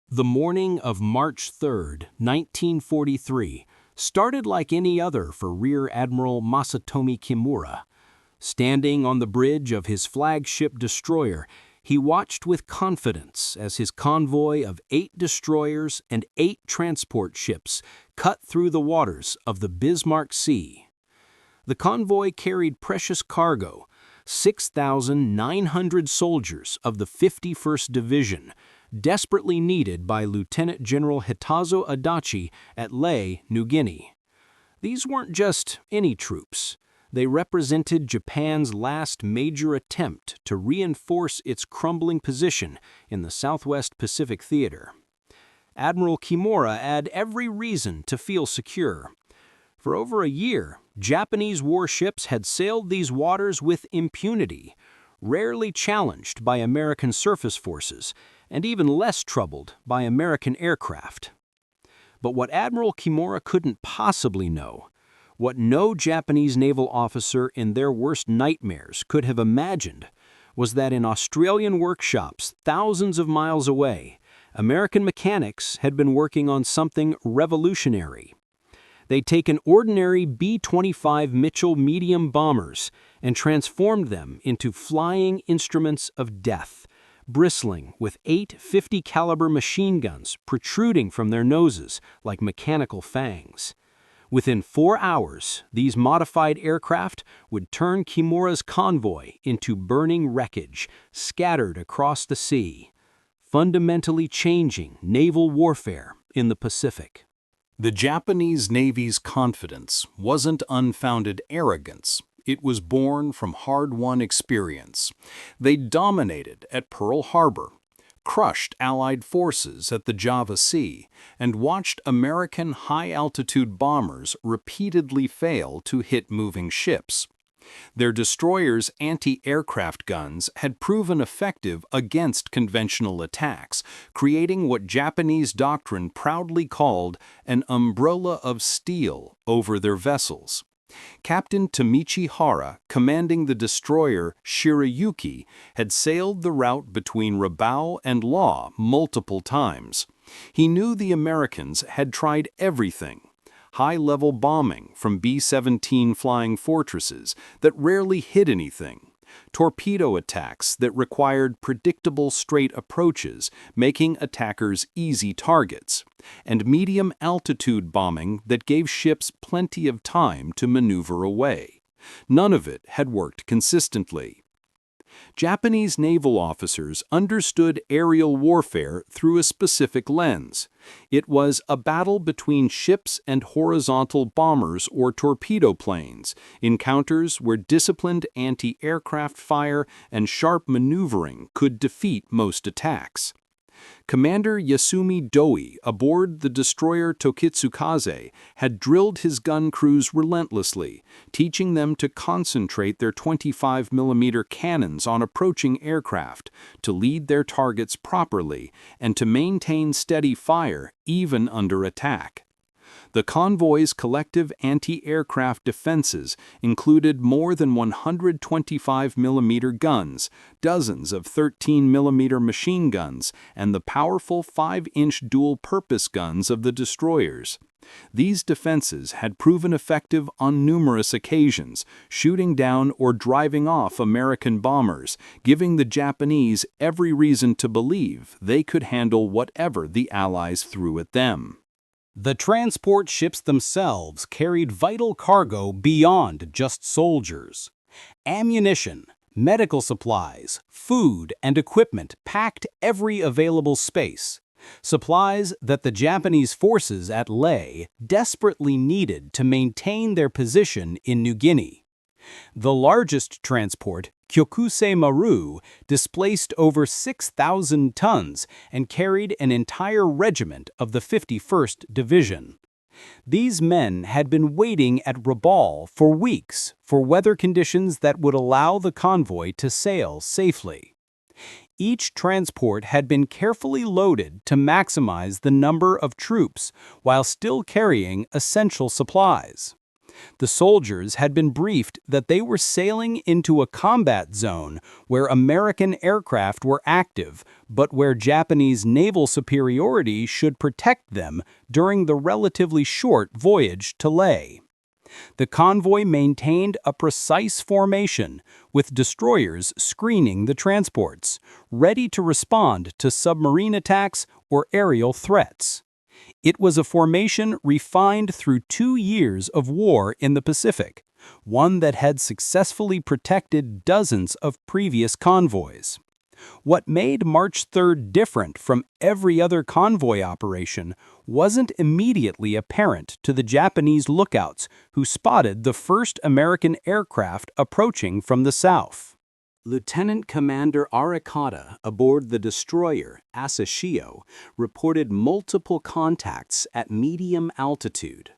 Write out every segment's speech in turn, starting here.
The morning of March 3, 1943, started like any other for Rear Admiral Masatomi Kimura. Standing on the bridge of his flagship destroyer, he watched with confidence as his convoy of 8 destroyers and 8 transport ships cut through the waters of the Bismarck Sea. The convoy carried precious cargo, 6,900 soldiers of the 51st Division, desperately needed by Lieutenant General Hitazo Adachi at Lae, New Guinea. These weren't just any troops. They represented Japan's last major attempt to reinforce its crumbling position in the Southwest Pacific Theater. Admiral Kimura had every reason to feel secure. For over a year, Japanese warships had sailed these waters with impunity, rarely challenged by American surface forces, and even less troubled by American aircraft. But what Admiral Kimura couldn't possibly know, what no Japanese naval officer in their worst nightmares could have imagined, was that in Australian workshops thousands of miles away, American mechanics had been working on something revolutionary. They'd taken ordinary B-25 Mitchell medium bombers and transformed them into flying instruments of death, bristling with 8 50-caliber machine guns protruding from their noses like mechanical fangs. Within 4 hours, these modified aircraft would turn Kimura's convoy into burning wreckage scattered across the sea, fundamentally changing naval warfare in the Pacific. The Japanese Navy's confidence wasn't unfounded arrogance. It was born from hard-won experience. They dominated at Pearl Harbor, crushed Allied forces at the Java Sea, and watched American high-altitude bombers repeatedly fail to hit moving ships. Their destroyers' anti-aircraft guns had proven effective against conventional attacks, creating what Japanese doctrine proudly called an umbrella of steel over their vessels. Captain Tamichi Hara, commanding the destroyer Shirayuki, had sailed the route between Rabaul and Law multiple times. He knew the Americans had tried everything. High-level bombing from B-17 flying fortresses that rarely hit anything, torpedo attacks that required predictable straight approaches, making attackers easy targets, and medium-altitude bombing that gave ships plenty of time to maneuver away. None of it had worked consistently. Japanese naval officers understood aerial warfare through a specific lens. It was a battle between ships and horizontal bombers or torpedo planes, encounters where disciplined anti-aircraft fire and sharp maneuvering could defeat most attacks. Commander Yasumi Doi aboard the destroyer Tokitsukaze had drilled his gun crews relentlessly, teaching them to concentrate their 25mm cannons on approaching aircraft, to lead their targets properly, and to maintain steady fire even under attack. The convoy's collective anti-aircraft defenses included more than 125mm guns, dozens of 13mm machine guns, and the powerful 5-inch dual-purpose guns of the destroyers. These defenses had proven effective on numerous occasions, shooting down or driving off American bombers, giving the Japanese every reason to believe they could handle whatever the Allies threw at them. The transport ships themselves carried vital cargo beyond just soldiers. Ammunition, medical supplies, food, and equipment packed every available space. Supplies that the Japanese forces at Lae desperately needed to maintain their position in New Guinea. The largest transport, Kyokusei Maru, displaced over 6,000 tons and carried an entire regiment of the 51st Division. These men had been waiting at Rabaul for weeks for weather conditions that would allow the convoy to sail safely. Each transport had been carefully loaded to maximize the number of troops while still carrying essential supplies. The soldiers had been briefed that they were sailing into a combat zone where American aircraft were active, but where Japanese naval superiority should protect them during the relatively short voyage to Leh. The convoy maintained a precise formation, with destroyers screening the transports, ready to respond to submarine attacks or aerial threats. It was a formation refined through 2 years of war in the Pacific, one that had successfully protected dozens of previous convoys. What made March 3rd different from every other convoy operation wasn't immediately apparent to the Japanese lookouts who spotted the first American aircraft approaching from the south. Lieutenant Commander Arikata aboard the destroyer Asashio reported multiple contacts at medium altitude,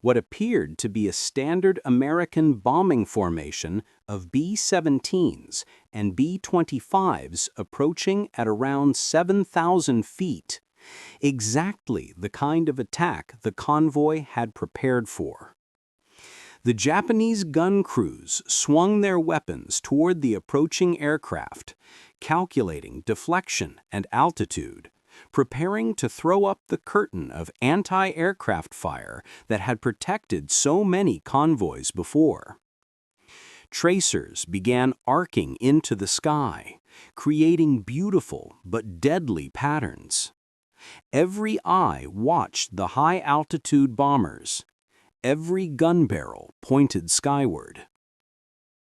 what appeared to be a standard American bombing formation of B-17s and B-25s approaching at around 7,000 feet, exactly the kind of attack the convoy had prepared for. The Japanese gun crews swung their weapons toward the approaching aircraft, calculating deflection and altitude, preparing to throw up the curtain of anti-aircraft fire that had protected so many convoys before. Tracers began arcing into the sky, creating beautiful but deadly patterns. Every eye watched the high-altitude bombers. Every gun barrel pointed skyward.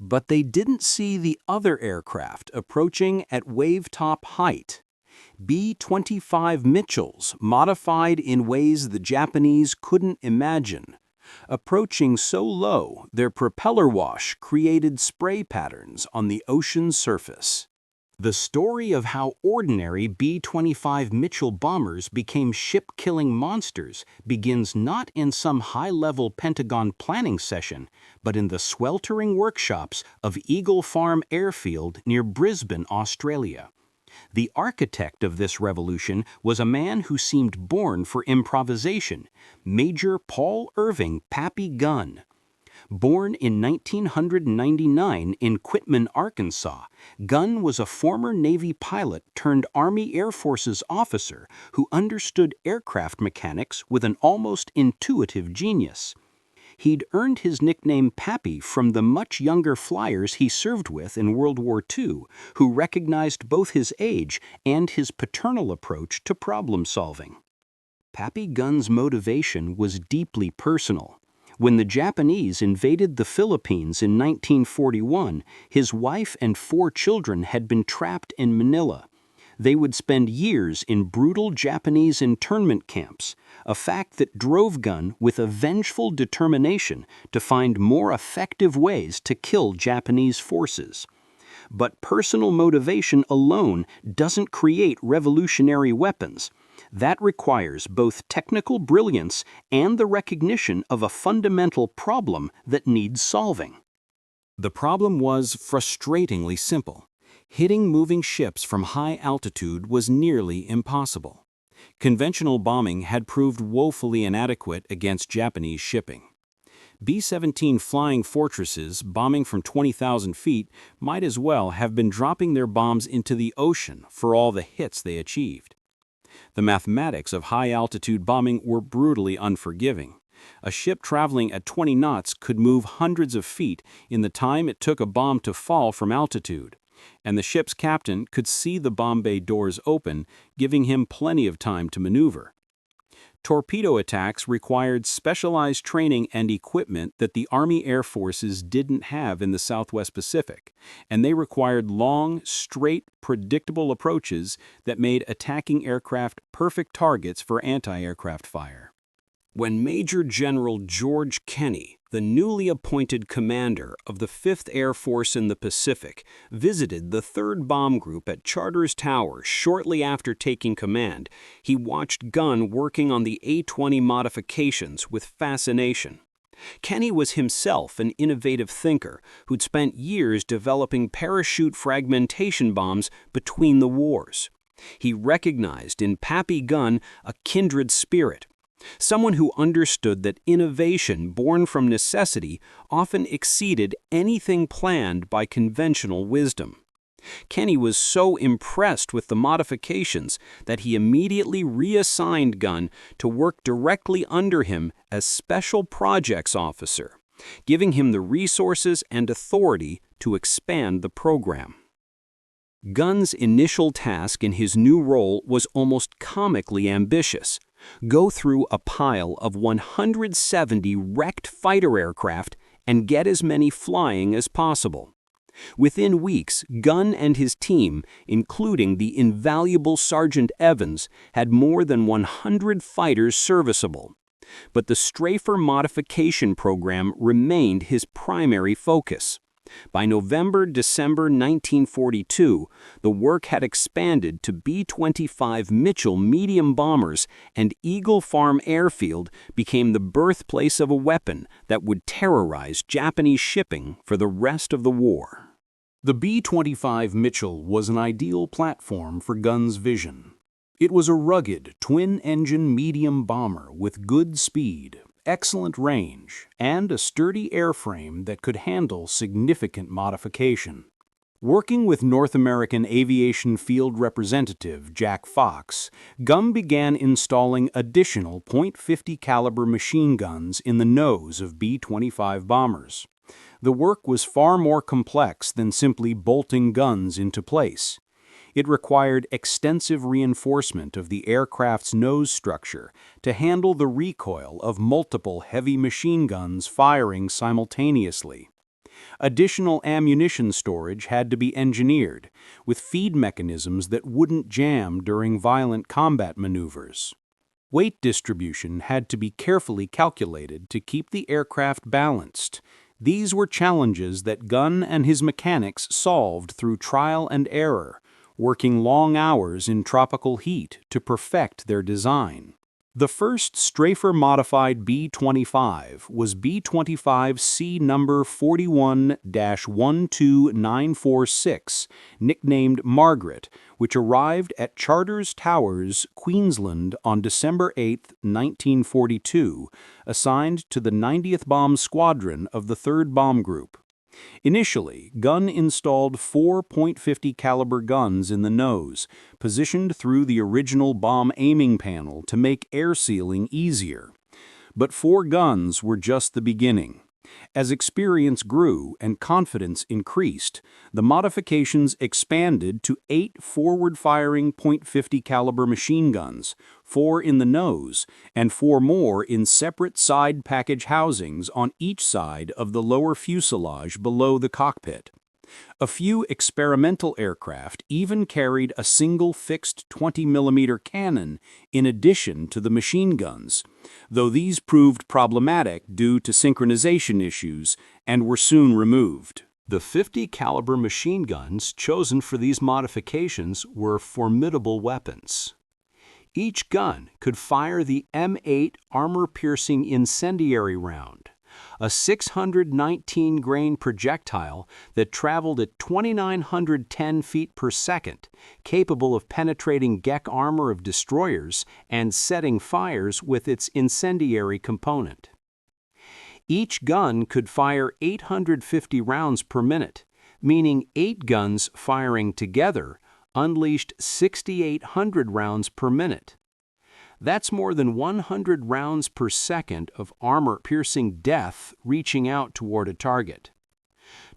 But they didn't see the other aircraft approaching at wave-top height. B-25 Mitchells, modified in ways the Japanese couldn't imagine. Approaching so low, their propeller wash created spray patterns on the ocean's surface. The story of how ordinary B-25 Mitchell bombers became ship-killing monsters begins not in some high-level Pentagon planning session, but in the sweltering workshops of Eagle Farm Airfield near Brisbane, Australia. The architect of this revolution was a man who seemed born for improvisation, Major Paul Irving Pappy Gunn. Born in 1999 in Quitman, Arkansas, Gunn was a former Navy pilot turned Army Air Forces officer who understood aircraft mechanics with an almost intuitive genius. He'd earned his nickname Pappy from the much younger flyers he served with in World War II, who recognized both his age and his paternal approach to problem solving. Pappy Gunn's motivation was deeply personal. When the Japanese invaded the Philippines in 1941, his wife and 4 children had been trapped in Manila. They would spend years in brutal Japanese internment camps, a fact that drove Gunn with a vengeful determination to find more effective ways to kill Japanese forces. But personal motivation alone doesn't create revolutionary weapons. That requires both technical brilliance and the recognition of a fundamental problem that needs solving. The problem was frustratingly simple. Hitting moving ships from high altitude was nearly impossible. Conventional bombing had proved woefully inadequate against Japanese shipping. B-17 flying fortresses bombing from 20,000 feet might as well have been dropping their bombs into the ocean for all the hits they achieved. The mathematics of high-altitude bombing were brutally unforgiving. A ship traveling at 20 knots could move hundreds of feet in the time it took a bomb to fall from altitude, and the ship's captain could see the bomb bay doors open, giving him plenty of time to maneuver. Torpedo attacks required specialized training and equipment that the Army Air Forces didn't have in the Southwest Pacific, and they required long, straight, predictable approaches that made attacking aircraft perfect targets for anti-aircraft fire. When Major General George Kenney, the newly appointed commander of the 5th Air Force in the Pacific, visited the 3rd Bomb Group at Charters Tower shortly after taking command, he watched Gunn working on the A-20 modifications with fascination. Kenney was himself an innovative thinker who'd spent years developing parachute fragmentation bombs between the wars. He recognized in Pappy Gunn a kindred spirit. Someone who understood that innovation born from necessity often exceeded anything planned by conventional wisdom. Kenny was so impressed with the modifications that he immediately reassigned Gunn to work directly under him as Special Projects Officer, giving him the resources and authority to expand the program. Gunn's initial task in his new role was almost comically ambitious: go through a pile of 170 wrecked fighter aircraft and get as many flying as possible. Within weeks, Gunn and his team, including the invaluable Sergeant Evans, had more than 100 fighters serviceable. But the strafer modification program remained his primary focus. By November-December 1942, the work had expanded to B-25 Mitchell medium bombers, and Eagle Farm Airfield became the birthplace of a weapon that would terrorize Japanese shipping for the rest of the war. The B-25 Mitchell was an ideal platform for Gunn's vision. It was a rugged, twin-engine medium bomber with good speed, excellent range, and a sturdy airframe that could handle significant modification. Working with North American Aviation Field Representative Jack Fox, Gunn began installing additional .50 caliber machine guns in the nose of B-25 bombers. The work was far more complex than simply bolting guns into place. It required extensive reinforcement of the aircraft's nose structure to handle the recoil of multiple heavy machine guns firing simultaneously. Additional ammunition storage had to be engineered, with feed mechanisms that wouldn't jam during violent combat maneuvers. Weight distribution had to be carefully calculated to keep the aircraft balanced. These were challenges that Gunn and his mechanics solved through trial and error, working long hours in tropical heat to perfect their design. The first strafer-modified B-25 was B-25C number 41-12946, nicknamed Margaret, which arrived at Charters Towers, Queensland on December 8, 1942, assigned to the 90th Bomb Squadron of the 3rd Bomb Group. Initially, Gunn installed 4 .50 caliber guns in the nose, positioned through the original bomb aiming panel to make air sealing easier. But 4 guns were just the beginning. As experience grew and confidence increased, the modifications expanded to 8 forward-firing .50 caliber machine guns, 4 in the nose, and 4 more in separate side package housings on each side of the lower fuselage below the cockpit. A few experimental aircraft even carried a single fixed 20mm cannon in addition to the machine guns, though these proved problematic due to synchronization issues and were soon removed. The .50 caliber machine guns chosen for these modifications were formidable weapons. Each gun could fire the M8 armor-piercing incendiary round, a 619-grain projectile that traveled at 2,910 feet per second, capable of penetrating deck armor of destroyers and setting fires with its incendiary component. Each gun could fire 850 rounds per minute, meaning 8 guns firing together unleashed 6,800 rounds per minute. That's more than 100 rounds per second of armor-piercing death reaching out toward a target.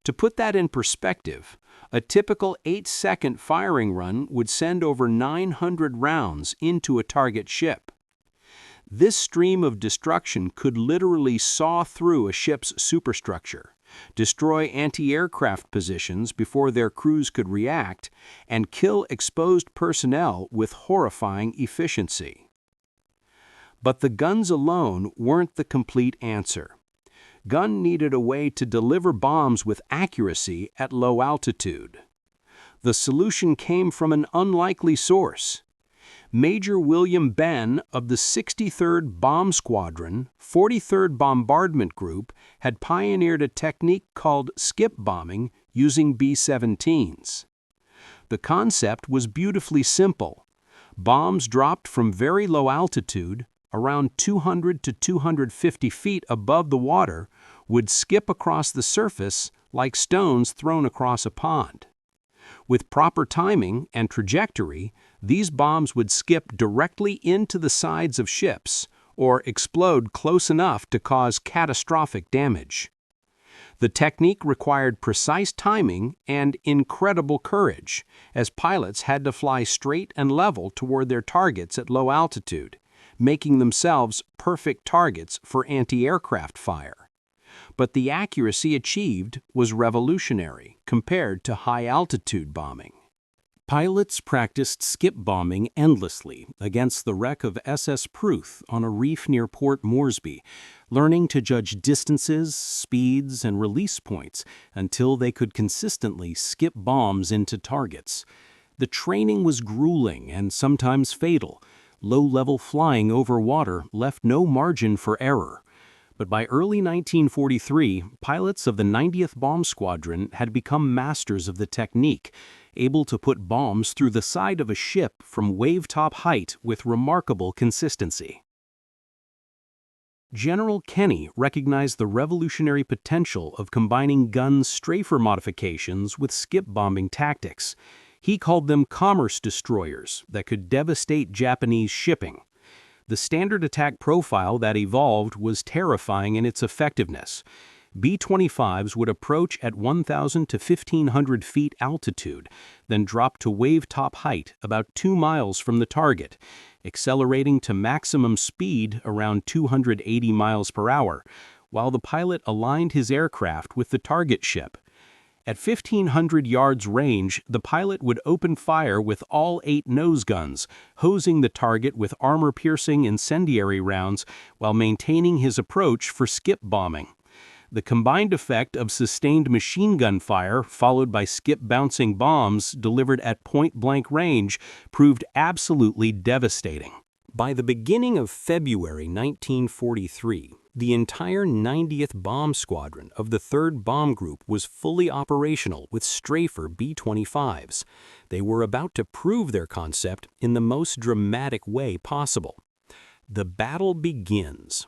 To put that in perspective, a typical 8-second firing run would send over 900 rounds into a target ship. This stream of destruction could literally saw through a ship's superstructure, destroy anti-aircraft positions before their crews could react, and kill exposed personnel with horrifying efficiency. But the guns alone weren't the complete answer. Gunn needed a way to deliver bombs with accuracy at low altitude. The solution came from an unlikely source. Major William Benn of the 63rd Bomb Squadron, 43rd Bombardment Group, had pioneered a technique called skip bombing using B-17s. The concept was beautifully simple. Bombs dropped from very low altitude, around 200 to 250 feet above the water, would skip across the surface like stones thrown across a pond. With proper timing and trajectory, these bombs would skip directly into the sides of ships or explode close enough to cause catastrophic damage. The technique required precise timing and incredible courage, as pilots had to fly straight and level toward their targets at low altitude, making themselves perfect targets for anti-aircraft fire. But the accuracy achieved was revolutionary compared to high-altitude bombing. Pilots practiced skip bombing endlessly against the wreck of SS Pruth on a reef near Port Moresby, learning to judge distances, speeds, and release points until they could consistently skip bombs into targets. The training was grueling and sometimes fatal. Low-level flying over water left no margin for error. But by early 1943, pilots of the 90th Bomb Squadron had become masters of the technique, able to put bombs through the side of a ship from wave-top height with remarkable consistency. General Kenny recognized the revolutionary potential of combining Gunn's strafer modifications with skip bombing tactics. He called them commerce destroyers that could devastate Japanese shipping. The standard attack profile that evolved was terrifying in its effectiveness. B-25s would approach at 1,000 to 1,500 feet altitude, then drop to wave-top height about 2 miles from the target, accelerating to maximum speed around 280 miles per hour, while the pilot aligned his aircraft with the target ship. At 1,500 yards range, the pilot would open fire with all 8 nose guns, hosing the target with armor-piercing incendiary rounds while maintaining his approach for skip bombing. The combined effect of sustained machine gun fire followed by skip-bouncing bombs delivered at point-blank range proved absolutely devastating. By the beginning of February 1943, the entire 90th Bomb Squadron of the 3rd Bomb Group was fully operational with strafer B-25s. They were about to prove their concept in the most dramatic way possible. The battle begins.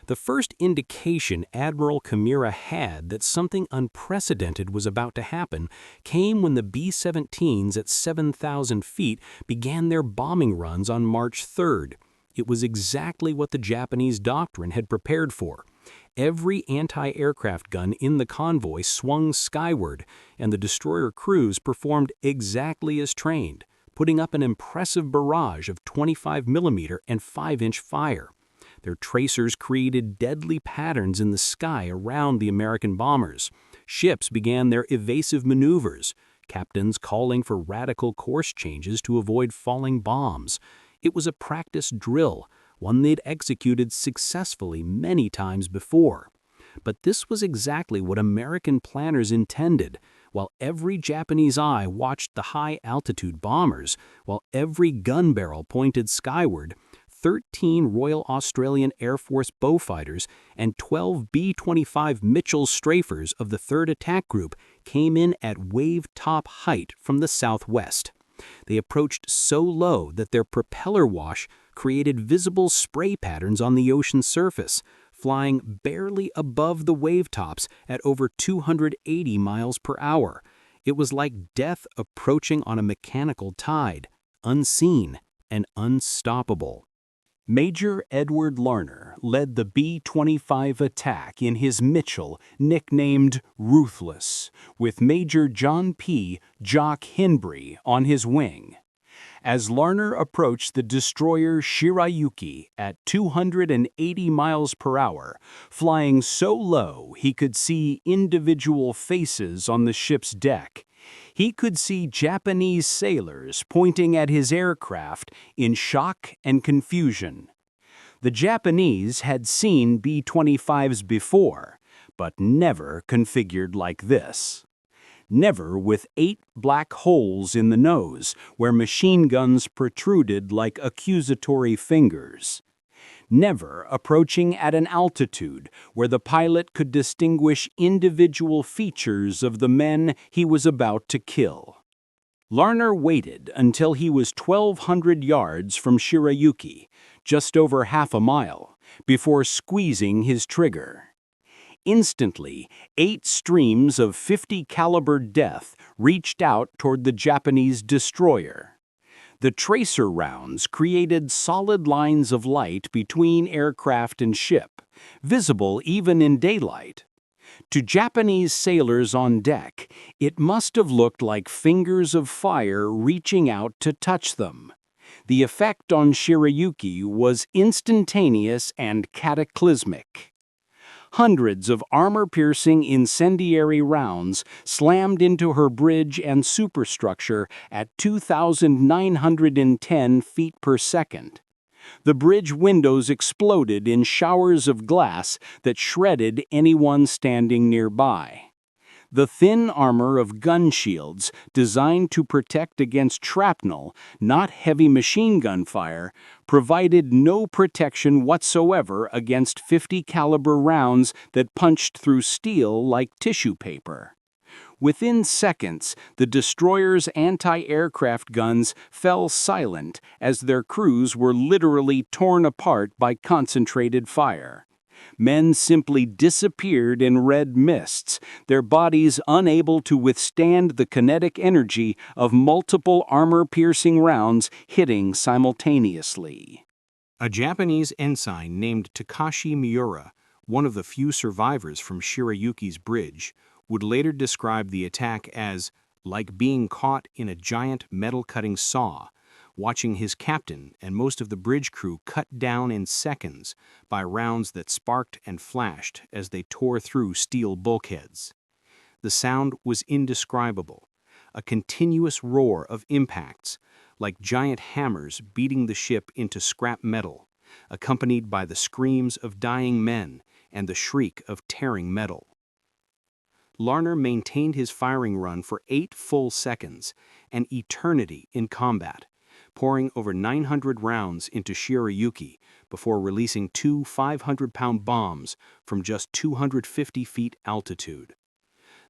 The first indication Admiral Kimura had that something unprecedented was about to happen came when the B-17s at 7,000 feet began their bombing runs on March 3rd. It was exactly what the Japanese doctrine had prepared for. Every anti-aircraft gun in the convoy swung skyward, and the destroyer crews performed exactly as trained, putting up an impressive barrage of 25mm and 5-inch fire. Their tracers created deadly patterns in the sky around the American bombers. Ships began their evasive maneuvers, captains calling for radical course changes to avoid falling bombs. It was a practice drill, one they'd executed successfully many times before. But this was exactly what American planners intended. While every Japanese eye watched the high-altitude bombers, while every gun barrel pointed skyward, 13 Royal Australian Air Force Beaufighters and 12 B-25 Mitchell strafers of the 3rd Attack Group came in at wave-top height from the southwest. They approached so low that their propeller wash created visible spray patterns on the ocean surface, flying barely above the wavetops at over 280 miles per hour. It was like death approaching on a mechanical tide, unseen and unstoppable. Major Edward Larner led the B-25 attack in his Mitchell, nicknamed Ruthless, with Major John P. Jock Hinbury on his wing. As Larner approached the destroyer Shirayuki at 280 miles per hour, flying so low he could see individual faces on the ship's deck, he could see Japanese sailors pointing at his aircraft in shock and confusion. The Japanese had seen B-25s before, but never configured like this. Never with 8 black holes in the nose where machine guns protruded like accusatory fingers. Never approaching at an altitude where the pilot could distinguish individual features of the men he was about to kill. Larner waited until he was 1,200 yards from Shirayuki, just over half a mile, before squeezing his trigger. Instantly, 8 streams of 50 caliber death reached out toward the Japanese destroyer. The tracer rounds created solid lines of light between aircraft and ship, visible even in daylight. To Japanese sailors on deck, it must have looked like fingers of fire reaching out to touch them. The effect on Shirayuki was instantaneous and cataclysmic. Hundreds of armor-piercing incendiary rounds slammed into her bridge and superstructure at 2,910 feet per second. The bridge windows exploded in showers of glass that shredded anyone standing nearby. The thin armor of gun shields, designed to protect against shrapnel, not heavy machine gun fire, provided no protection whatsoever against 50 caliber rounds that punched through steel like tissue paper. Within seconds, the destroyer's anti-aircraft guns fell silent as their crews were literally torn apart by concentrated fire. Men simply disappeared in red mists, their bodies unable to withstand the kinetic energy of multiple armor-piercing rounds hitting simultaneously. A Japanese ensign named Takashi Miura, one of the few survivors from Shirayuki's bridge, would later describe the attack as like being caught in a giant metal-cutting saw, watching his captain and most of the bridge crew cut down in seconds by rounds that sparked and flashed as they tore through steel bulkheads. The sound was indescribable, a continuous roar of impacts, like giant hammers beating the ship into scrap metal, accompanied by the screams of dying men and the shriek of tearing metal. Larner maintained his firing run for 8 full seconds, an eternity in combat, pouring over 900 rounds into Shirayuki before releasing 2 500-pound bombs from just 250 feet altitude.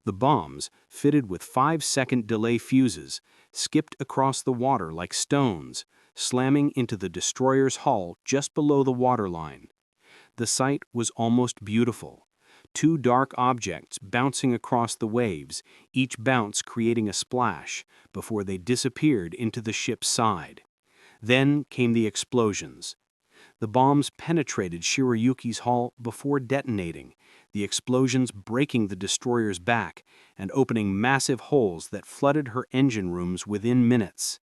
The bombs, fitted with 5-second delay fuses, skipped across the water like stones, slamming into the destroyer's hull just below the waterline. The sight was almost beautiful. 2 dark objects bouncing across the waves, each bounce creating a splash, before they disappeared into the ship's side. Then came the explosions. The bombs penetrated Shirayuki's hull before detonating, the explosions breaking the destroyer's back and opening massive holes that flooded her engine rooms within minutes.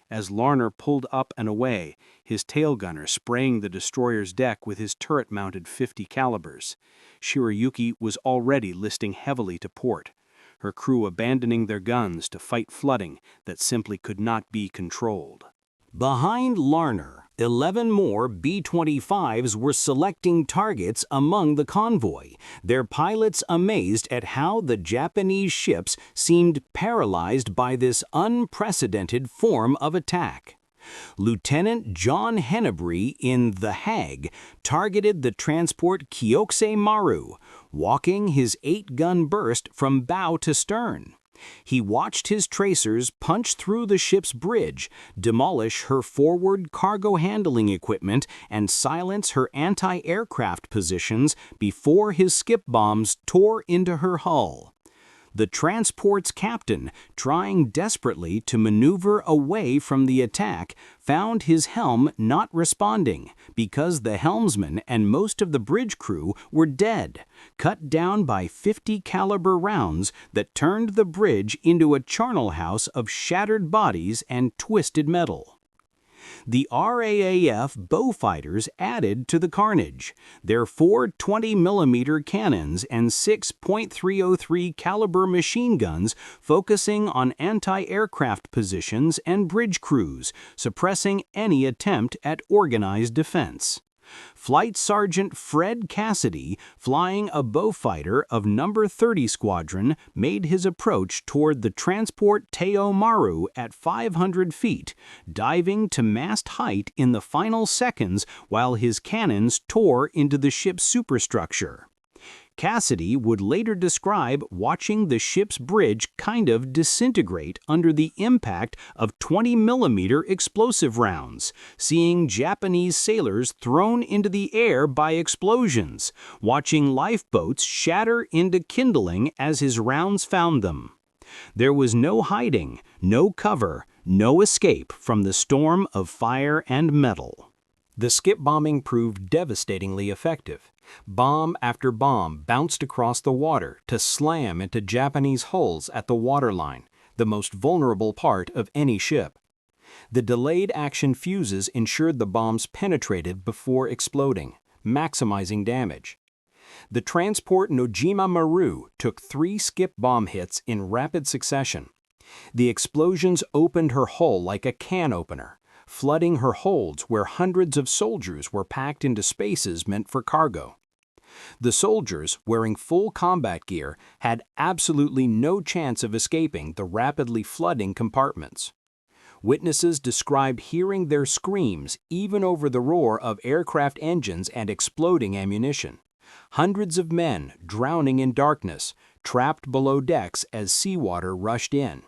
As Larner pulled up and away, his tail gunner spraying the destroyer's deck with his turret-mounted 50 calibers, Shirayuki was already listing heavily to port, her crew abandoning their guns to fight flooding that simply could not be controlled. Behind Larner, 11 more B-25s were selecting targets among the convoy, their pilots amazed at how the Japanese ships seemed paralyzed by this unprecedented form of attack. Lieutenant John Hennebree in The Hague targeted the transport Kyokusei Maru, walking his 8-gun burst from bow to stern. He watched his tracers punch through the ship's bridge, demolish her forward cargo handling equipment, and silence her anti-aircraft positions before his skip bombs tore into her hull. The transport's captain, trying desperately to maneuver away from the attack, found his helm not responding because the helmsman and most of the bridge crew were dead, cut down by 50 caliber rounds that turned the bridge into a charnel house of shattered bodies and twisted metal. The RAAF Beaufighters added to the carnage, their 4 20mm cannons and 6 .303 caliber machine guns focusing on anti-aircraft positions and bridge crews, suppressing any attempt at organized defense. Flight Sergeant Fred Cassidy, flying a Beaufighter of No. 30 Squadron, made his approach toward the transport Teo Maru at 500 feet, diving to mast height in the final seconds while his cannons tore into the ship's superstructure. Cassidy would later describe watching the ship's bridge kind of disintegrate under the impact of 20mm explosive rounds, seeing Japanese sailors thrown into the air by explosions, watching lifeboats shatter into kindling as his rounds found them. There was no hiding, no cover, no escape from the storm of fire and metal. The skip bombing proved devastatingly effective. Bomb after bomb bounced across the water to slam into Japanese hulls at the waterline, the most vulnerable part of any ship. The delayed action fuses ensured the bombs penetrated before exploding, maximizing damage. The transport Nojima Maru took 3 skip bomb hits in rapid succession. The explosions opened her hull like a can opener, flooding her holds where hundreds of soldiers were packed into spaces meant for cargo. The soldiers, wearing full combat gear, had absolutely no chance of escaping the rapidly flooding compartments. Witnesses described hearing their screams even over the roar of aircraft engines and exploding ammunition. Hundreds of men drowning in darkness, trapped below decks as seawater rushed in.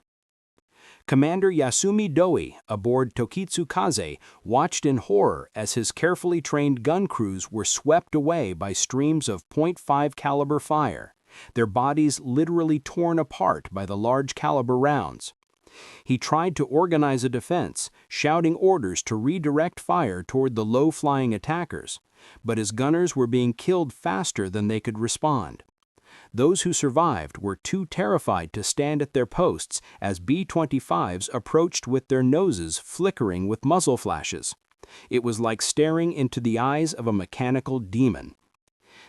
Commander Yasumi Doi, aboard Tokitsukaze, watched in horror as his carefully trained gun crews were swept away by streams of .5 caliber fire, their bodies literally torn apart by the large caliber rounds. He tried to organize a defense, shouting orders to redirect fire toward the low-flying attackers, but his gunners were being killed faster than they could respond. Those who survived were too terrified to stand at their posts as B-25s approached with their noses flickering with muzzle flashes. It was like staring into the eyes of a mechanical demon.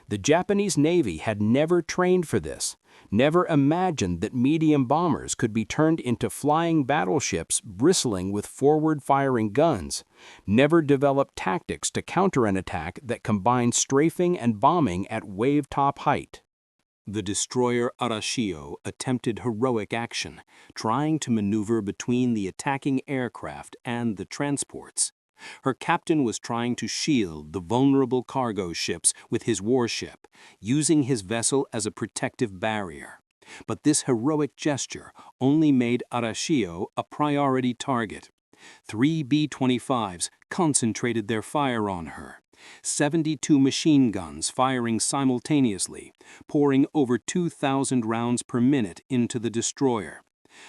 The Japanese Navy had never trained for this, never imagined that medium bombers could be turned into flying battleships bristling with forward-firing guns, never developed tactics to counter an attack that combined strafing and bombing at wave-top height. The destroyer Arashio attempted heroic action, trying to maneuver between the attacking aircraft and the transports. Her captain was trying to shield the vulnerable cargo ships with his warship, using his vessel as a protective barrier. But this heroic gesture only made Arashio a priority target. 3 B-25s concentrated their fire on her. 72 machine guns firing simultaneously, pouring over 2,000 rounds per minute into the destroyer.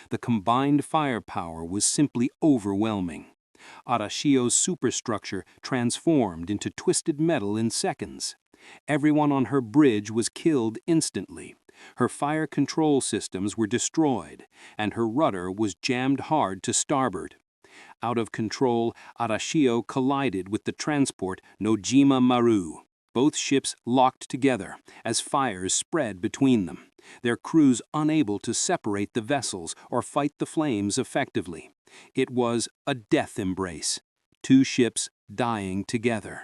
The combined firepower was simply overwhelming. Arashio's superstructure transformed into twisted metal in seconds. Everyone on her bridge was killed instantly. Her fire control systems were destroyed, and her rudder was jammed hard to starboard. Out of control, Arashio collided with the transport Nojima Maru. Both ships locked together as fires spread between them, their crews unable to separate the vessels or fight the flames effectively. It was a death embrace, 2 ships dying together.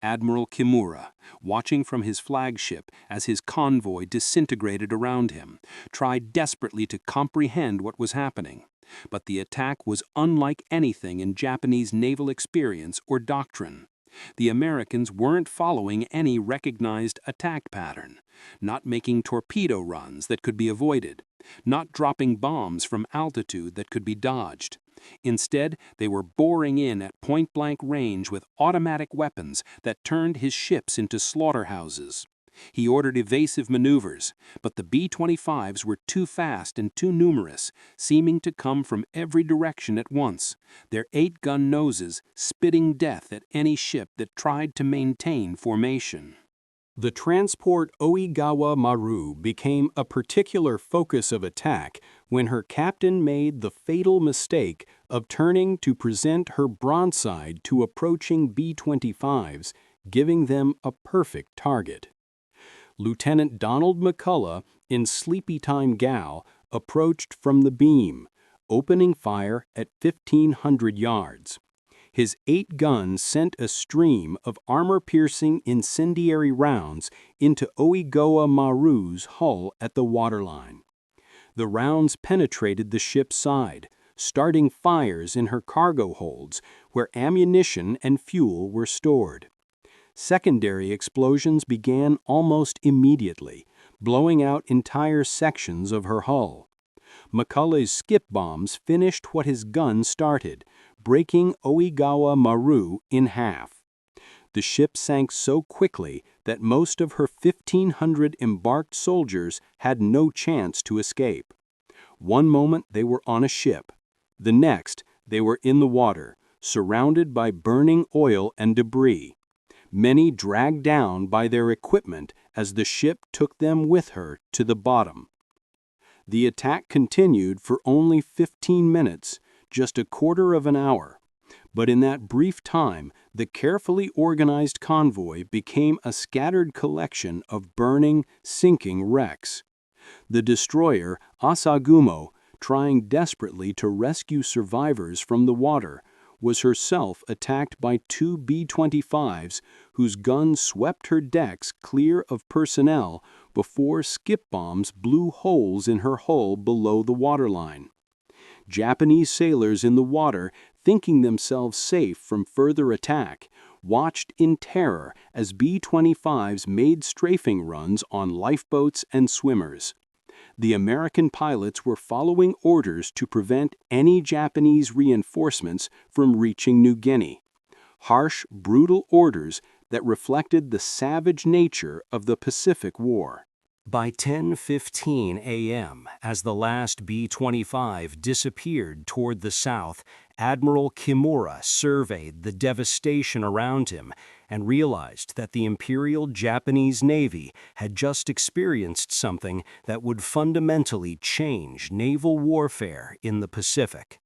Admiral Kimura, watching from his flagship as his convoy disintegrated around him, tried desperately to comprehend what was happening. But the attack was unlike anything in Japanese naval experience or doctrine. The Americans weren't following any recognized attack pattern, not making torpedo runs that could be avoided, not dropping bombs from altitude that could be dodged. Instead, they were boring in at point-blank range with automatic weapons that turned his ships into slaughterhouses. He ordered evasive maneuvers, but the B-25s were too fast and too numerous, seeming to come from every direction at once, their 8-gun noses spitting death at any ship that tried to maintain formation. The transport Oigawa Maru became a particular focus of attack when her captain made the fatal mistake of turning to present her broadside to approaching B-25s, giving them a perfect target. Lieutenant Donald McCullough in Sleepy Time Gal approached from the beam, opening fire at 1,500 yards. His 8 guns sent a stream of armor-piercing incendiary rounds into Oigawa Maru's hull at the waterline. The rounds penetrated the ship's side, starting fires in her cargo holds where ammunition and fuel were stored. Secondary explosions began almost immediately, blowing out entire sections of her hull. Macaulay's skip bombs finished what his gun started, breaking Oigawa Maru in half. The ship sank so quickly that most of her 1,500 embarked soldiers had no chance to escape. One moment they were on a ship. The next, they were in the water, surrounded by burning oil and debris. Many dragged down by their equipment as the ship took them with her to the bottom. The attack continued for only 15 minutes, just a quarter of an hour. But in that brief time, the carefully organized convoy became a scattered collection of burning, sinking wrecks. The destroyer Asagumo, trying desperately to rescue survivors from the water, was herself attacked by two B-25s whose guns swept her decks clear of personnel before skip bombs blew holes in her hull below the waterline. Japanese sailors in the water, thinking themselves safe from further attack, watched in terror as B-25s made strafing runs on lifeboats and swimmers. The American pilots were following orders to prevent any Japanese reinforcements from reaching New Guinea. Harsh, brutal orders that reflected the savage nature of the Pacific War. By 10:15 a.m., as the last B-25 disappeared toward the south, Admiral Kimura surveyed the devastation around him and realized that the Imperial Japanese Navy had just experienced something that would fundamentally change naval warfare in the Pacific.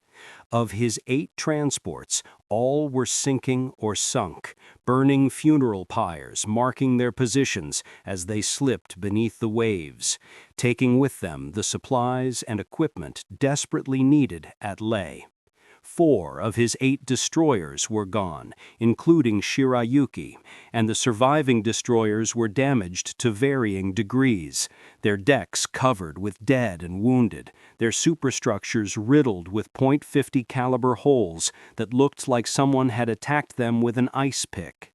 Of his 8 transports, all were sinking or sunk, burning funeral pyres marking their positions as they slipped beneath the waves, taking with them the supplies and equipment desperately needed at Lae. 4 of his 8 destroyers were gone, including Shirayuki, and the surviving destroyers were damaged to varying degrees, their decks covered with dead and wounded, their superstructures riddled with .50 caliber holes that looked like someone had attacked them with an ice pick.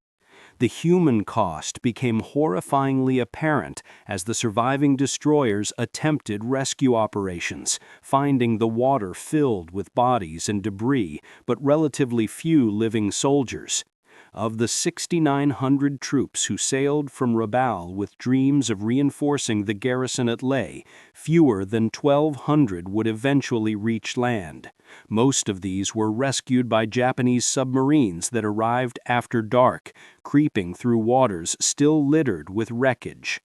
The human cost became horrifyingly apparent as the surviving destroyers attempted rescue operations, finding the water filled with bodies and debris, but relatively few living soldiers. Of the 6,900 troops who sailed from Rabaul with dreams of reinforcing the garrison at Lae, fewer than 1,200 would eventually reach land. Most of these were rescued by Japanese submarines that arrived after dark, creeping through waters still littered with wreckage.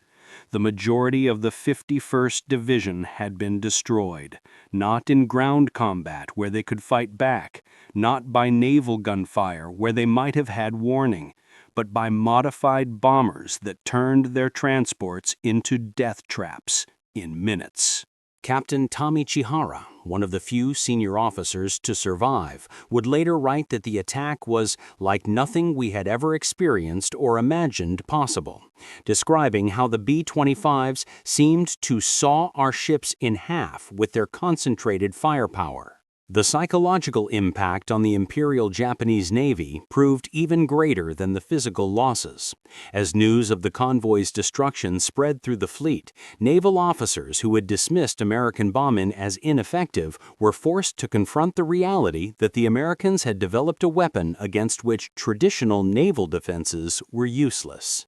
The majority of the 51st Division had been destroyed, not in ground combat where they could fight back, not by naval gunfire where they might have had warning, but by modified bombers that turned their transports into death traps in minutes. Captain Tommy Chihara, one of the few senior officers to survive, would later write that the attack was like nothing we had ever experienced or imagined possible, describing how the B-25s seemed to saw our ships in half with their concentrated firepower. The psychological impact on the Imperial Japanese Navy proved even greater than the physical losses. As news of the convoy's destruction spread through the fleet, naval officers who had dismissed American bombing as ineffective were forced to confront the reality that the Americans had developed a weapon against which traditional naval defenses were useless.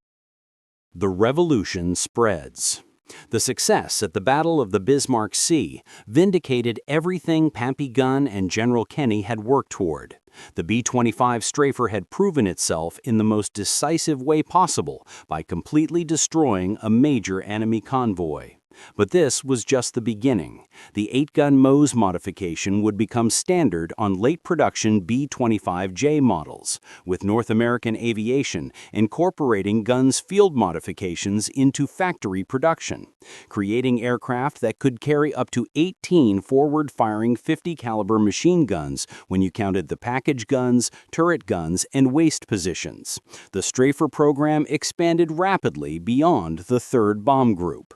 The revolution spreads. The success at the Battle of the Bismarck Sea vindicated everything Pappy, Gunn, and General Kenny had worked toward. The B-25 strafer had proven itself in the most decisive way possible by completely destroying a major enemy convoy. But this was just the beginning. The 8-gun Mose modification would become standard on late production B-25J models, with North American Aviation incorporating Gunn's field modifications into factory production, creating aircraft that could carry up to 18 forward-firing 50-caliber machine guns when you counted the package guns, turret guns, and waist positions. The strafer program expanded rapidly beyond the 3rd Bomb Group.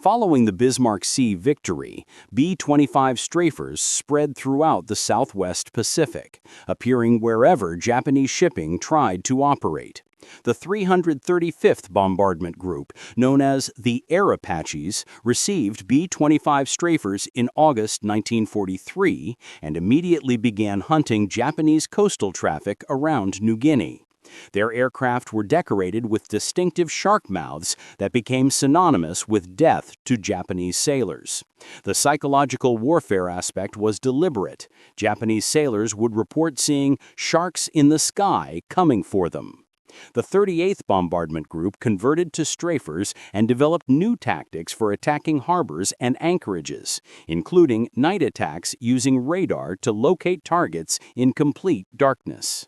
Following the Bismarck Sea victory, B-25 strafers spread throughout the Southwest Pacific, appearing wherever Japanese shipping tried to operate. The 335th Bombardment Group, known as the Air Apaches, received B-25 strafers in August 1943 and immediately began hunting Japanese coastal traffic around New Guinea. Their aircraft were decorated with distinctive shark mouths that became synonymous with death to Japanese sailors. The psychological warfare aspect was deliberate. Japanese sailors would report seeing sharks in the sky coming for them. The 38th Bombardment Group converted to strafers and developed new tactics for attacking harbors and anchorages, including night attacks using radar to locate targets in complete darkness.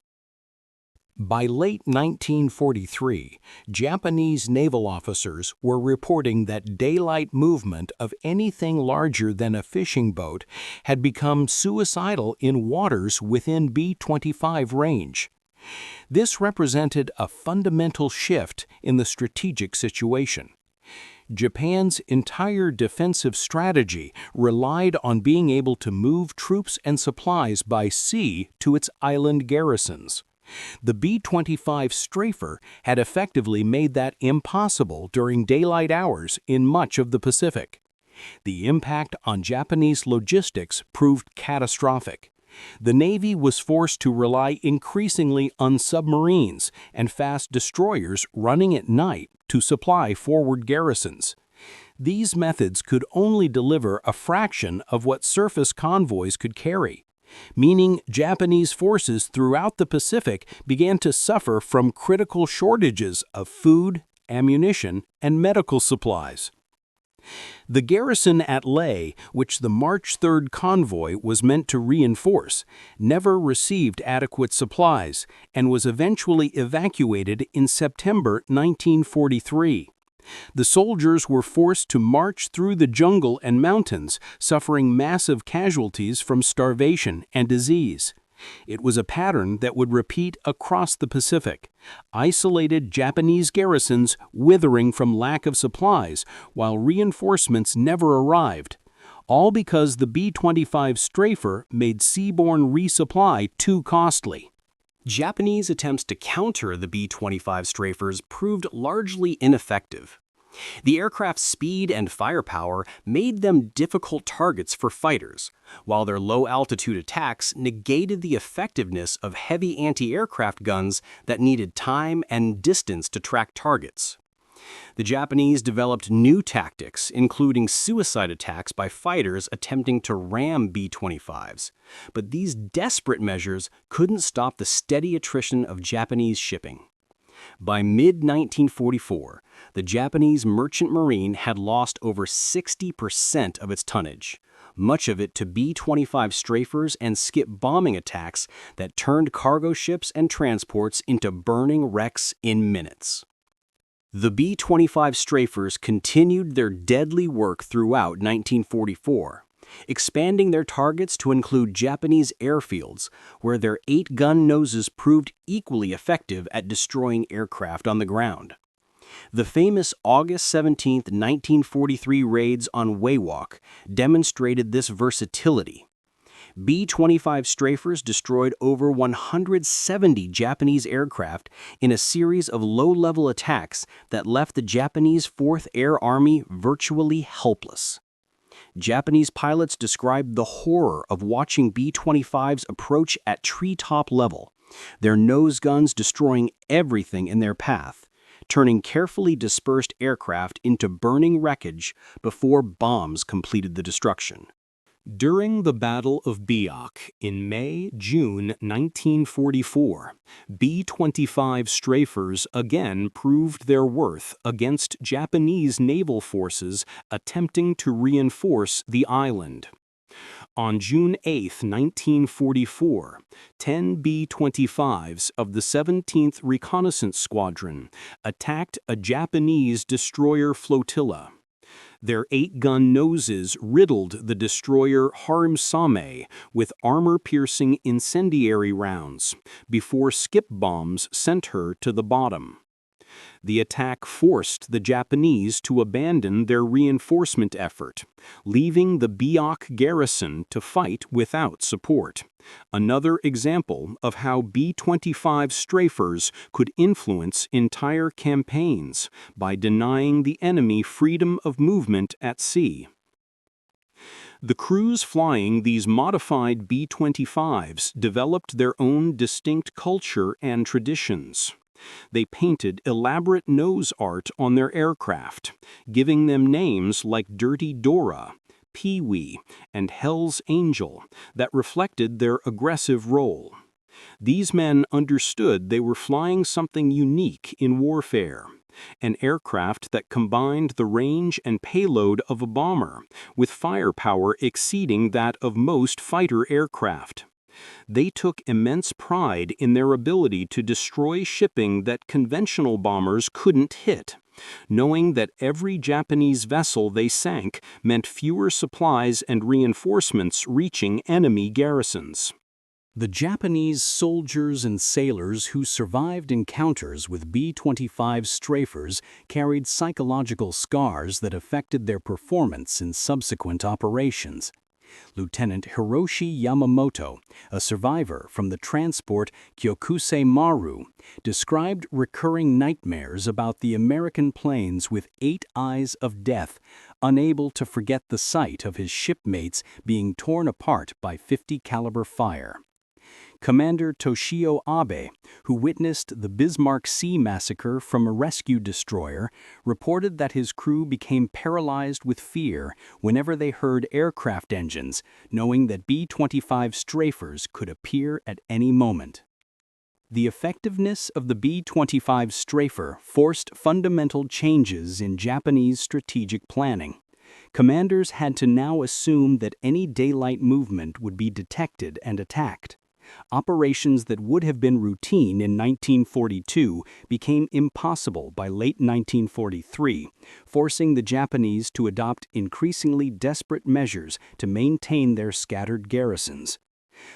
By late 1943, Japanese naval officers were reporting that daylight movement of anything larger than a fishing boat had become suicidal in waters within B-25 range. This represented a fundamental shift in the strategic situation. Japan's entire defensive strategy relied on being able to move troops and supplies by sea to its island garrisons. The B-25 strafer had effectively made that impossible during daylight hours in much of the Pacific. The impact on Japanese logistics proved catastrophic. The Navy was forced to rely increasingly on submarines and fast destroyers running at night to supply forward garrisons. These methods could only deliver a fraction of what surface convoys could carry, meaning Japanese forces throughout the Pacific began to suffer from critical shortages of food, ammunition, and medical supplies. The garrison at Lae, which the March 3rd convoy was meant to reinforce, never received adequate supplies and was eventually evacuated in September 1943. The soldiers were forced to march through the jungle and mountains, suffering massive casualties from starvation and disease. It was a pattern that would repeat across the Pacific, isolated Japanese garrisons withering from lack of supplies while reinforcements never arrived, all because the B-25 strafer made seaborne resupply too costly. Japanese attempts to counter the B-25 strafers proved largely ineffective. The aircraft's speed and firepower made them difficult targets for fighters, while their low-altitude attacks negated the effectiveness of heavy anti-aircraft guns that needed time and distance to track targets. The Japanese developed new tactics, including suicide attacks by fighters attempting to ram B-25s, but these desperate measures couldn't stop the steady attrition of Japanese shipping. By mid-1944, the Japanese merchant marine had lost over 60% of its tonnage, much of it to B-25 strafers and skip bombing attacks that turned cargo ships and transports into burning wrecks in minutes. The B-25 strafers continued their deadly work throughout 1944, expanding their targets to include Japanese airfields, where their 8-gun noses proved equally effective at destroying aircraft on the ground. The famous August 17, 1943 raids on Wewak demonstrated this versatility. B-25 strafers destroyed over 170 Japanese aircraft in a series of low-level attacks that left the Japanese 4th Air Army virtually helpless. Japanese pilots described the horror of watching B-25s approach at treetop level, their nose guns destroying everything in their path, turning carefully dispersed aircraft into burning wreckage before bombs completed the destruction. During the Battle of Biak in May-June 1944, B-25 strafers again proved their worth against Japanese naval forces attempting to reinforce the island. On June 8, 1944, 10 B-25s of the 17th Reconnaissance Squadron attacked a Japanese destroyer flotilla. Their 8-gun noses riddled the destroyer Harumisame with armor-piercing incendiary rounds before skip bombs sent her to the bottom. The attack forced the Japanese to abandon their reinforcement effort, leaving the Biak garrison to fight without support. Another example of how B-25 strafers could influence entire campaigns by denying the enemy freedom of movement at sea. The crews flying these modified B-25s developed their own distinct culture and traditions. They painted elaborate nose art on their aircraft, giving them names like Dirty Dora, Pee-wee, and Hell's Angel that reflected their aggressive role. These men understood they were flying something unique in warfare, an aircraft that combined the range and payload of a bomber, with firepower exceeding that of most fighter aircraft. They took immense pride in their ability to destroy shipping that conventional bombers couldn't hit, knowing that every Japanese vessel they sank meant fewer supplies and reinforcements reaching enemy garrisons. The Japanese soldiers and sailors who survived encounters with B-25 strafers carried psychological scars that affected their performance in subsequent operations. Lieutenant Hiroshi Yamamoto, a survivor from the transport Kyokusei Maru, described recurring nightmares about the American planes with 8 eyes of death, unable to forget the sight of his shipmates being torn apart by .50 caliber fire. Commander Toshio Abe, who witnessed the Bismarck Sea massacre from a rescue destroyer, reported that his crew became paralyzed with fear whenever they heard aircraft engines, knowing that B-25 strafers could appear at any moment. The effectiveness of the B-25 strafer forced fundamental changes in Japanese strategic planning. Commanders had to now assume that any daylight movement would be detected and attacked. Operations that would have been routine in 1942 became impossible by late 1943, forcing the Japanese to adopt increasingly desperate measures to maintain their scattered garrisons.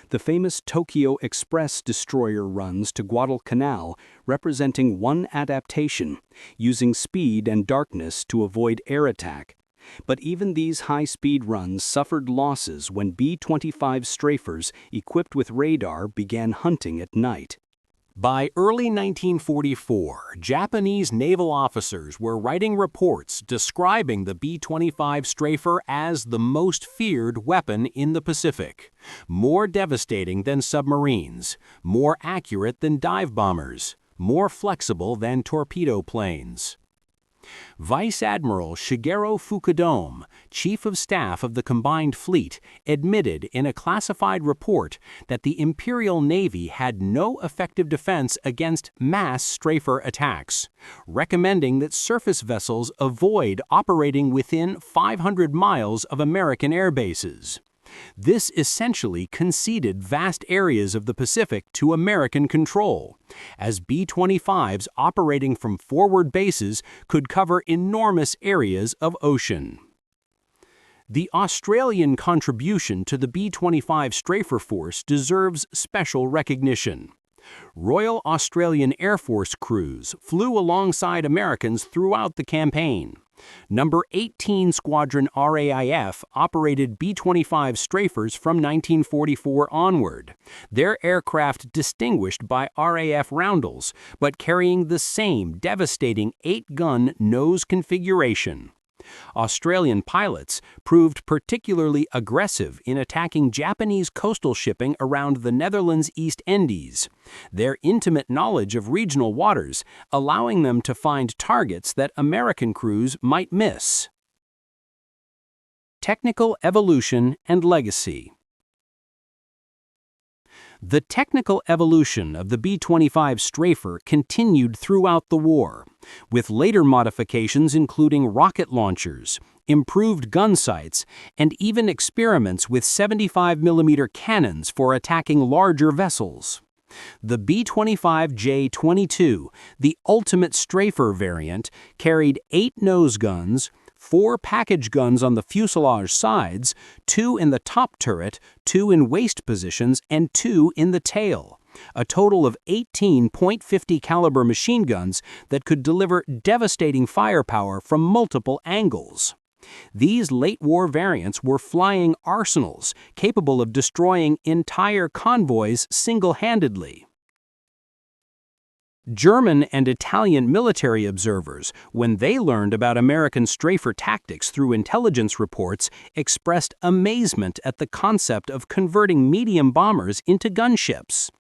The famous Tokyo Express destroyer runs to Guadalcanal representing one adaptation, using speed and darkness to avoid air attack. But even these high-speed runs suffered losses when B-25 strafers equipped with radar began hunting at night. By early 1944, Japanese naval officers were writing reports describing the B-25 strafer as the most feared weapon in the Pacific, more devastating than submarines, more accurate than dive bombers, more flexible than torpedo planes. Vice Admiral Shigeru Fukudome, Chief of Staff of the Combined Fleet, admitted in a classified report that the Imperial Navy had no effective defense against mass strafer attacks, recommending that surface vessels avoid operating within 500 miles of American air bases. This essentially conceded vast areas of the Pacific to American control, as B-25s operating from forward bases could cover enormous areas of ocean. The Australian contribution to the B-25 strafer force deserves special recognition. Royal Australian Air Force crews flew alongside Americans throughout the campaign. Number 18 Squadron RAIF operated B-25 strafers from 1944 onward, their aircraft distinguished by RAF roundels, but carrying the same devastating 8-gun nose configuration. Australian pilots proved particularly aggressive in attacking Japanese coastal shipping around the Netherlands East Indies, their intimate knowledge of regional waters allowing them to find targets that American crews might miss. Technical evolution and legacy. The technical evolution of the B-25 strafer continued throughout the war, with later modifications including rocket launchers, improved gun sights, and even experiments with 75mm cannons for attacking larger vessels. The B-25J-22, the ultimate strafer variant, carried 8 nose guns, 4 package guns on the fuselage sides, 2 in the top turret, 2 in waist positions, and 2 in the tail, a total of 18 .50 caliber machine guns that could deliver devastating firepower from multiple angles. These late-war variants were flying arsenals capable of destroying entire convoys single-handedly. German and Italian military observers, when they learned about American strafer tactics through intelligence reports, expressed amazement at the concept of converting medium bombers into gunships.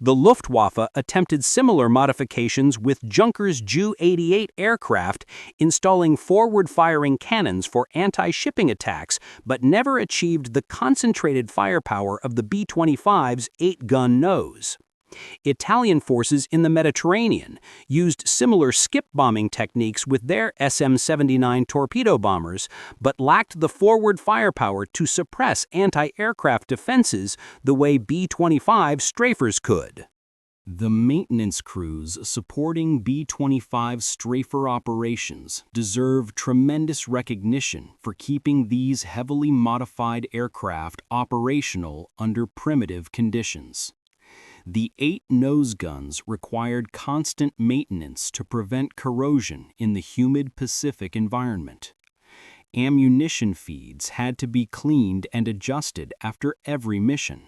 The Luftwaffe attempted similar modifications with Junkers Ju-88 aircraft, installing forward-firing cannons for anti-shipping attacks, but never achieved the concentrated firepower of the B-25's 8-gun nose. Italian forces in the Mediterranean used similar skip bombing techniques with their SM-79 torpedo bombers, but lacked the forward firepower to suppress anti-aircraft defenses the way B-25 strafers could. The maintenance crews supporting B-25 strafer operations deserve tremendous recognition for keeping these heavily modified aircraft operational under primitive conditions. The 8 nose guns required constant maintenance to prevent corrosion in the humid Pacific environment. Ammunition feeds had to be cleaned and adjusted after every mission.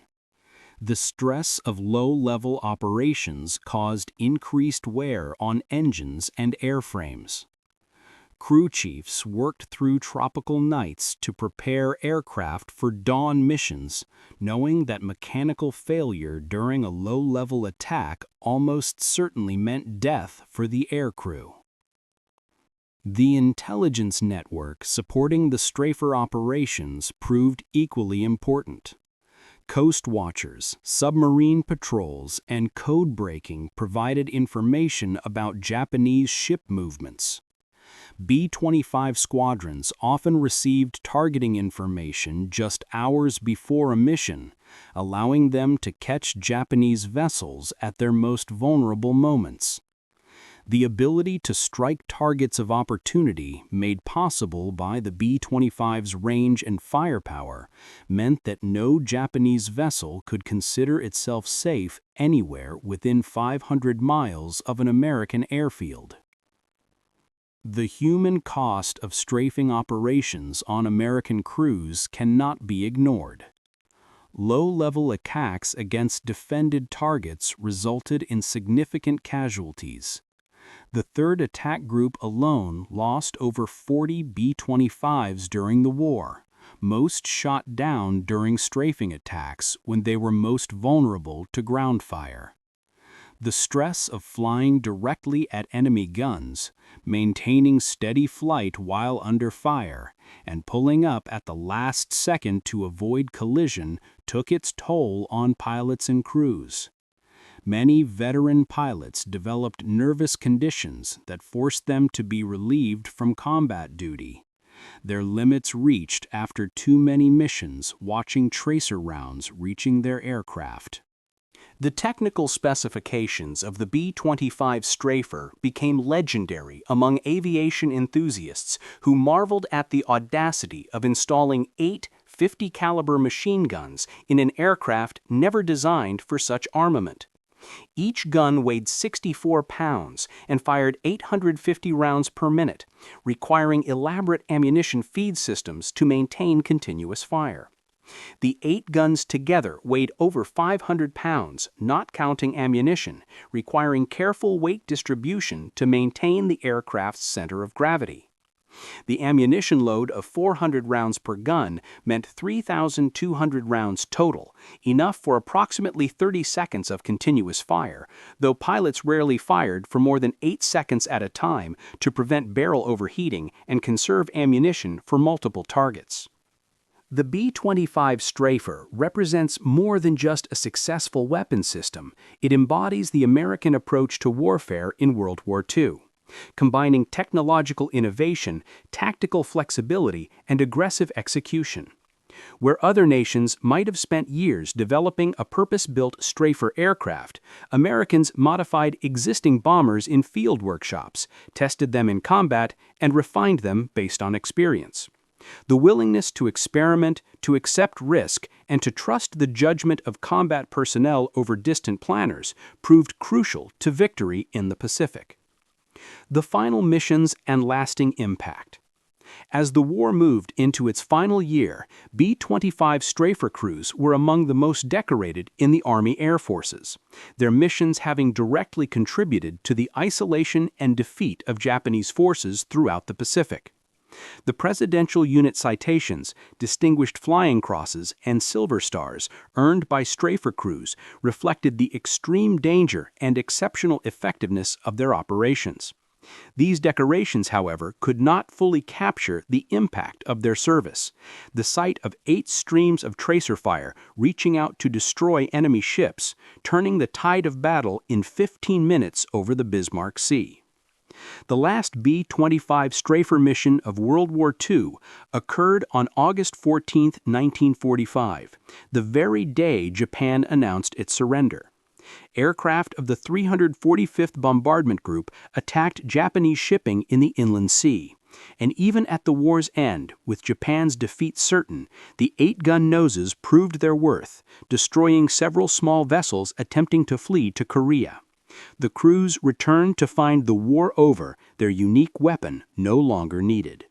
The stress of low-level operations caused increased wear on engines and airframes. Crew chiefs worked through tropical nights to prepare aircraft for dawn missions, knowing that mechanical failure during a low-level attack almost certainly meant death for the aircrew. The intelligence network supporting the strafer operations proved equally important. Coast watchers, submarine patrols, and code breaking provided information about Japanese ship movements. B-25 squadrons often received targeting information just hours before a mission, allowing them to catch Japanese vessels at their most vulnerable moments. The ability to strike targets of opportunity made possible by the B-25's range and firepower meant that no Japanese vessel could consider itself safe anywhere within 500 miles of an American airfield. The human cost of strafing operations on American crews cannot be ignored. Low-level attacks against defended targets resulted in significant casualties. The 3rd Attack Group alone lost over 40 B-25s during the war, most shot down during strafing attacks when they were most vulnerable to ground fire. The stress of flying directly at enemy guns, maintaining steady flight while under fire, and pulling up at the last second to avoid collision took its toll on pilots and crews. Many veteran pilots developed nervous conditions that forced them to be relieved from combat duty. Their limits reached after too many missions watching tracer rounds reaching their aircraft. The technical specifications of the B-25 strafer became legendary among aviation enthusiasts who marveled at the audacity of installing 8 .50 caliber machine guns in an aircraft never designed for such armament. Each gun weighed 64 pounds and fired 850 rounds per minute, requiring elaborate ammunition feed systems to maintain continuous fire. The 8 guns together weighed over 500 pounds, not counting ammunition, requiring careful weight distribution to maintain the aircraft's center of gravity. The ammunition load of 400 rounds per gun meant 3,200 rounds total, enough for approximately 30 seconds of continuous fire, though pilots rarely fired for more than 8 seconds at a time to prevent barrel overheating and conserve ammunition for multiple targets. The B-25 strafer represents more than just a successful weapon system. It embodies the American approach to warfare in World War II, combining technological innovation, tactical flexibility, and aggressive execution. Where other nations might have spent years developing a purpose-built strafer aircraft, Americans modified existing bombers in field workshops, tested them in combat, and refined them based on experience. The willingness to experiment, to accept risk, and to trust the judgment of combat personnel over distant planners proved crucial to victory in the Pacific. The final missions and lasting impact. As the war moved into its final year, B-25 strafer crews were among the most decorated in the Army Air Forces, their missions having directly contributed to the isolation and defeat of Japanese forces throughout the Pacific. The Presidential Unit citations, Distinguished Flying Crosses, and Silver Stars earned by strafer crews reflected the extreme danger and exceptional effectiveness of their operations. These decorations, however, could not fully capture the impact of their service. The sight of 8 streams of tracer fire reaching out to destroy enemy ships, turning the tide of battle in 15 minutes over the Bismarck Sea. The last B-25 strafer mission of World War II occurred on August 14, 1945, the very day Japan announced its surrender. Aircraft of the 345th Bombardment Group attacked Japanese shipping in the Inland Sea, and even at the war's end, with Japan's defeat certain, the 8-gun noses proved their worth, destroying several small vessels attempting to flee to Korea. The crews returned to find the war over, their unique weapon no longer needed.